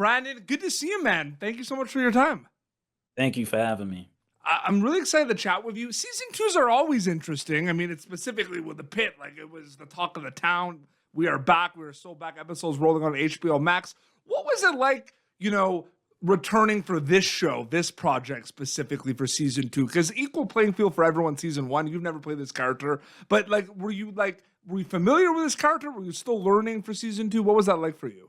Brandon, good to see you, man. Thank you so much for your time. Thank you for having me. I'm really excited to chat with you. Season twos are always interesting. I mean, it's specifically with the Pit, like it was the talk of the town. We are back. We are so back. Episodes rolling on HBO Max. What was it like, returning for this show, this project specifically for season two? Because equal playing field for everyone. Season one, you've never played this character, but were you familiar with this character? Were you still learning for season two? What was that like for you?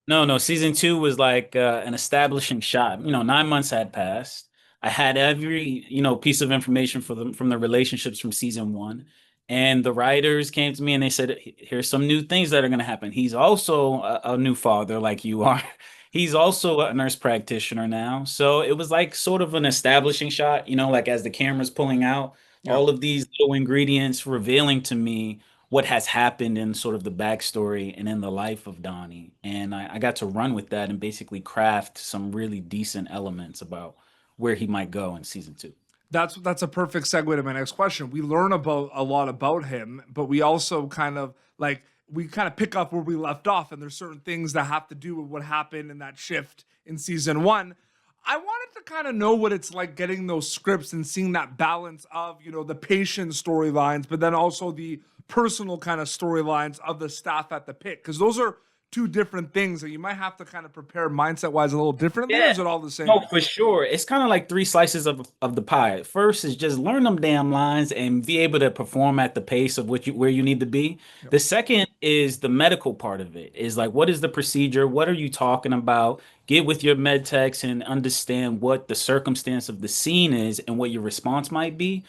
No, season two was like an establishing shot. 9 months had passed. I had every piece of information from the relationships from season one, and the writers came to me and they said, "Here's some new things that are going to happen." He's also a new father, like you are. He's also a nurse practitioner now, so it was like sort of an establishing shot. Like as the camera's pulling out, Yeah. all of these little ingredients revealing to me what has happened in sort of the backstory and in the life of Donnie. And I got to run with that and basically craft some really decent elements about where he might go in season two. That's a perfect segue to my next question. We learn about a lot about him, but we also kind of pick up where we left off, and there's certain things that have to do with what happened in that shift in season one. I wanted to kind of know what it's like getting those scripts and seeing that balance of, the patient storylines, but then also the personal kind of storylines of the staff at the Pit. Because those are two different things that you might have to kind of prepare mindset wise a little differently. Or is it all the same? No, for sure. It's kind of like three slices of the pie. First is just learn them damn lines and be able to perform at the pace of where you need to be. Yep. The second is the medical part of it. Is like, what is the procedure? What are you talking about? Get with your med techs and understand what the circumstance of the scene is and what your response might be.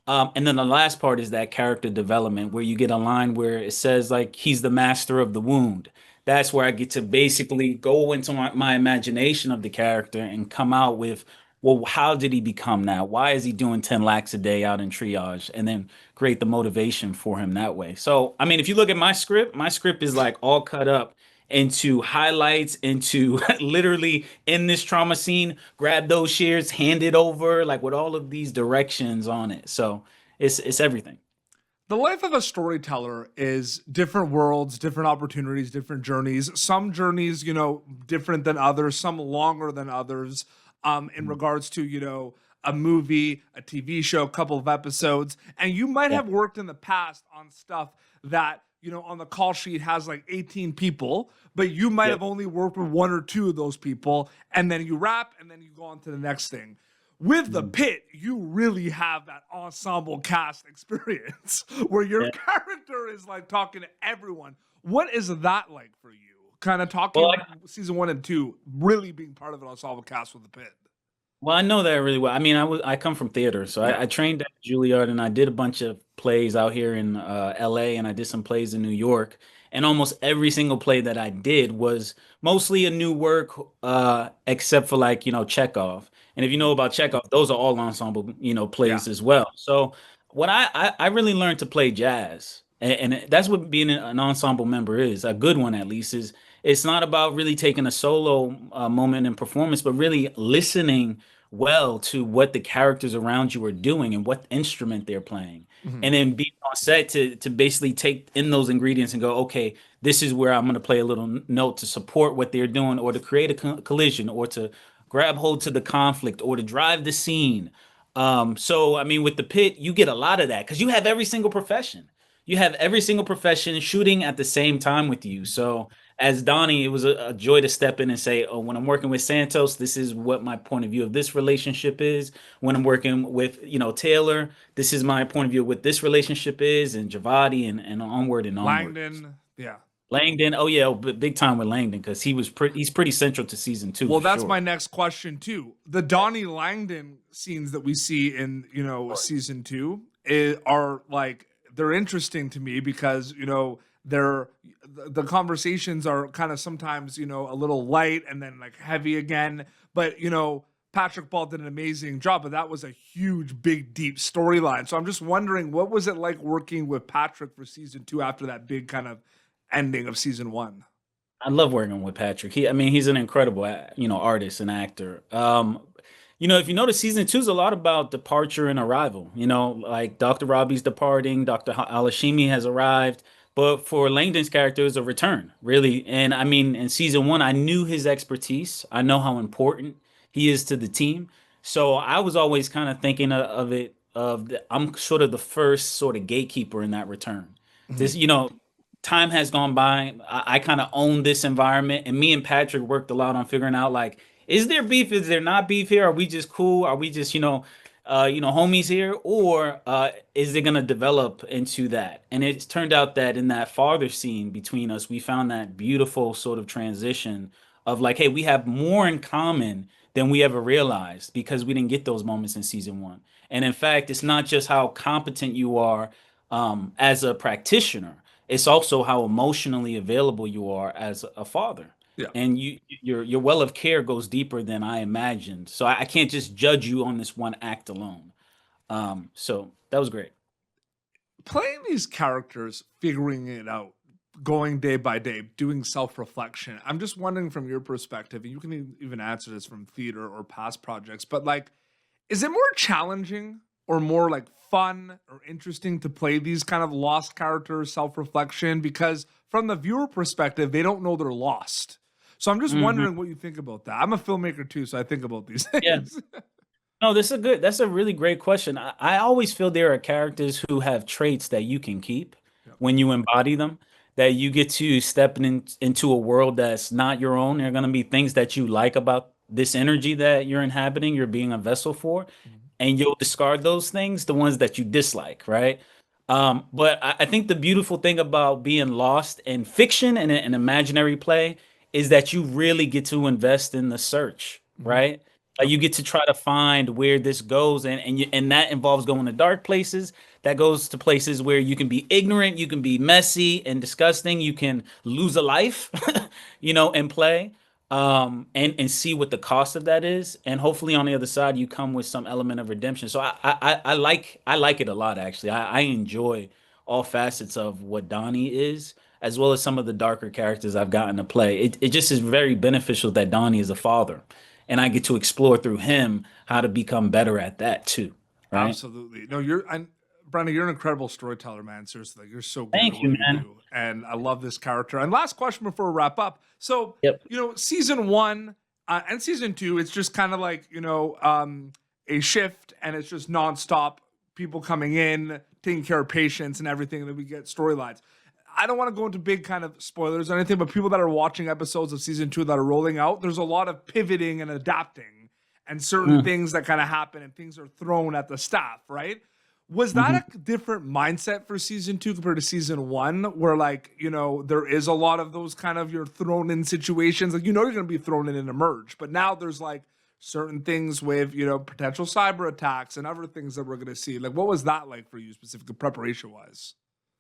And then the last part is that character development where you get a line where it says like he's the master of the wound. That's where I get to basically go into my imagination of the character and come out with, well, how did he become that? Why is he doing 10 lakhs a day out in triage? And then create the motivation for him that way. So, I mean, if you look at my script is like all cut up into highlights, into literally in this trauma scene, grab those shares, hand it over, like with all of these directions on it. So it's everything. The life of a storyteller is different worlds, different opportunities, different journeys. Some journeys, different than others, some longer than others, in regards to, a movie, a TV show, a couple of episodes. And you might Yeah. have worked in the past on stuff that, on the call sheet has like 18 people, but you might have only worked with one or two of those people. And then you wrap and then you go on to the next thing. With the Pit, you really have that ensemble cast experience where your character is like talking to everyone. What is that like for you? Kind of talking Well, season one and two, really being part of an ensemble cast with the Pit. Well, I know that really well. I mean, I come from theater, so Yeah. I trained at Juilliard, and I did a bunch of plays out here in LA, and I did some plays in New York. And almost every single play that I did was mostly a new work, except for like Chekhov. And if you know about Chekhov, those are all ensemble Yeah. plays as well. So what I really learned to play jazz, and that's what being an ensemble member is, a good one at least, is it's not about really taking a solo moment in performance, but really listening well to what the characters around you are doing and what instrument they're playing. Mhm. And then being on set to basically take in those ingredients and go, okay, this is where I'm going to play a little note to support what they're doing or to create a collision or to grab hold to the conflict or to drive the scene. So, I mean, with the Pit, you get a lot of that because you have every single profession. You have every single profession shooting at the same time with you. So, as Donnie, it was a joy to step in and say, "Oh, when I'm working with Santos, this is what my point of view of this relationship is. When I'm working with, Taylor, this is my point of view of what this relationship is, and Javadi, and onward and onward." Langdon, yeah. Langdon, oh yeah, big time with Langdon because he's pretty central to season two Well, for that's sure. my next question too. The Donnie Langdon scenes that we see in season two are like they're interesting to me because they're the conversations are kind of sometimes a little light and then like heavy again. But Patrick Ball did an amazing job, but that was a huge, big, deep storyline. So I'm just wondering, what was it like working with Patrick for season two after that big kind of ending of season one? I love working with Patrick. I mean, he's an incredible, artist and actor. If you notice, season two is a lot about departure and arrival. Like Dr. Robbie's departing, Dr. Alashimi has arrived. But for Langdon's character, it was a return, really. And I mean, in season one, I knew his expertise. I know how important he is to the team. So I was always kind of thinking of it I'm sort of the first sort of gatekeeper in that return. Mhm. This, time has gone by. I kind of own this environment, and me and Patrick worked a lot on figuring out like, is there beef? Is there not beef here? Are we just cool? Are we just homies here, or is it gonna develop into that? And it's turned out that in that father scene between us, we found that beautiful sort of transition of like, hey, we have more in common than we ever realized because we didn't get those moments in season one. And in fact, it's not just how competent you are as a practitioner; it's also how emotionally available you are as a father. Yeah. And your well of care goes deeper than I imagined. So I can't just judge you on this one act alone. So that was great. Playing these characters, figuring it out, going day by day, doing self-reflection. I'm just wondering from your perspective, and you can even answer this from theater or past projects, but like, is it more challenging or more like fun or interesting to play these kind of lost characters, self-reflection? Because from the viewer perspective, they don't know they're lost. So I'm just Mhm. wondering what you think about that. I'm a filmmaker too, so I think about these Yeah. things. No, that's a really great question. I always feel there are characters who have traits that you can keep Yeah. when you embody them, that you get to step into a world that's not your own. There are going to be things that you like about this energy that you're inhabiting, you're being a vessel for, Mhm. and you'll discard those things, the ones that you dislike, right? But I think the beautiful thing about being lost in fiction and an imaginary play is that you really get to invest in the search, Mhm. right? Yep. You get to try to find where this goes, and that involves going to dark places. That goes to places where you can be ignorant, you can be messy and disgusting, you can lose a life, and play, and see what the cost of that is, and hopefully on the other side you come with some element of redemption. So I like it a lot actually. I enjoy all facets of what Donnie is, as well as some of the darker characters I've gotten to play. It just is very beneficial that Donnie is a father and I get to explore through him how to become better at that too. Right? Absolutely. No, Brandon, you're an incredible storyteller, man. Seriously, like, you're so good at Thank you, what you man. do. And I love this character. And last question before we wrap up. So, Yep. season one and season two, it's just kind of like, a shift and it's just nonstop people coming in, taking care of patients and everything. And then we get storylines. I don't want to go into big kind of spoilers or anything, but people that are watching episodes of season two that are rolling out, there's a lot of pivoting and adapting and certain Mm, things that kind of happen and things are thrown at the staff, right? Was mhm. that a different mindset for season two compared to season one, where like, there is a lot of those kind of you're thrown in situations, like, you're going to be thrown in and emerge, but now there's like certain things with, potential cyber attacks and other things that we're going to see. Like, what was that like for you specifically preparation wise?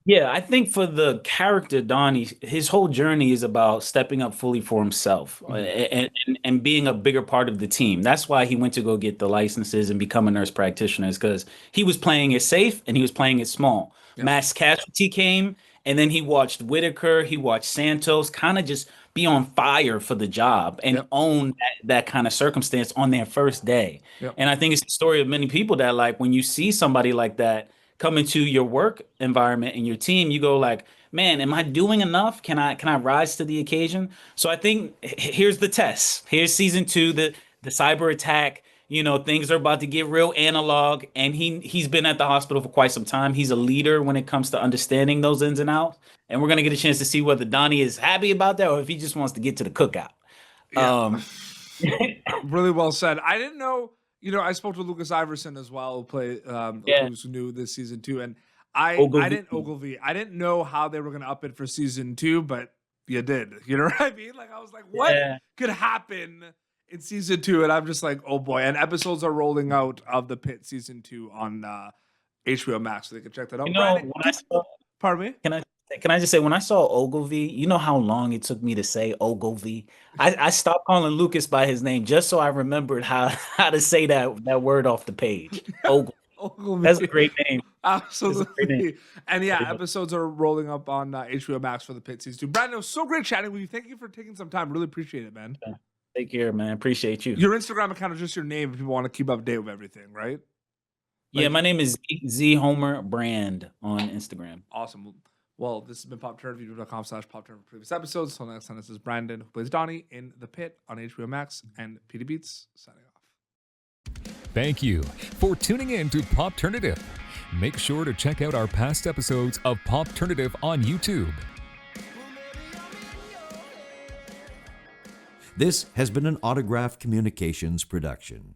Yeah, I think for the character Donnie, his whole journey is about stepping up fully for himself Mhm. and being a bigger part of the team. That's why he went to go get the licenses and become a nurse practitioner, is because he was playing it safe and he was playing it small. Yep. Mass casualty came, and then he watched Whitaker, he watched Santos kind of just be on fire for the job and Yep. own that kind of circumstance on their first day. Yep. And I think it's the story of many people that like when you see somebody like that come into your work environment and your team, you go like, man, am I doing enough? Can I rise to the occasion? So I think here's the test. Here's season two, the cyber attack. Things are about to get real analog, and he's been at the hospital for quite some time. He's a leader when it comes to understanding those ins and outs. And we're gonna get a chance to see whether Donnie is happy about that or if he just wants to get to the cookout. Yeah. Um, Really well said. I didn't know, I spoke to Lucas Iverson as well, yeah, who's new this season too. And I Ogilvy. didn't Ogilvy. I didn't know how they were gonna up it for season two, but you did. You know what I mean? Like, I was like, what Yeah. could happen in season two? And I'm just like, oh boy. And episodes are rolling out of the Pitt season two on HBO Max, so they can check that out. Brandon, When I saw pardon me? Can I can I just say when I saw Ogilvy, you know how long it took me to say Ogilvy? I stopped calling Lucas by his name just so I remembered how how to say that word off the page. Ogilvy. That's a Ogilvy. great name. It's a great name. Absolutely. And yeah, episodes are rolling up on HBO Max for the Pit season two. Brandon, it was so great chatting with you. Thank you for taking some time. Really appreciate it, man. Take care, man. Appreciate you. Your Instagram account is just your name if people want to keep up to date with everything, right? Yeah, Like, my name is Z Homer Brand on Instagram. awesome. Well, this has been Pop Turn, youtube.com/Pop Turn for previous episodes. Until next time, this is Brandon, who plays Donnie in The Pit on HBO Max, and Petey Beats signing off. Thank you for tuning in to Popternative. Make sure to check out our past episodes of Popternative on YouTube. This has been an Autograph Communications production.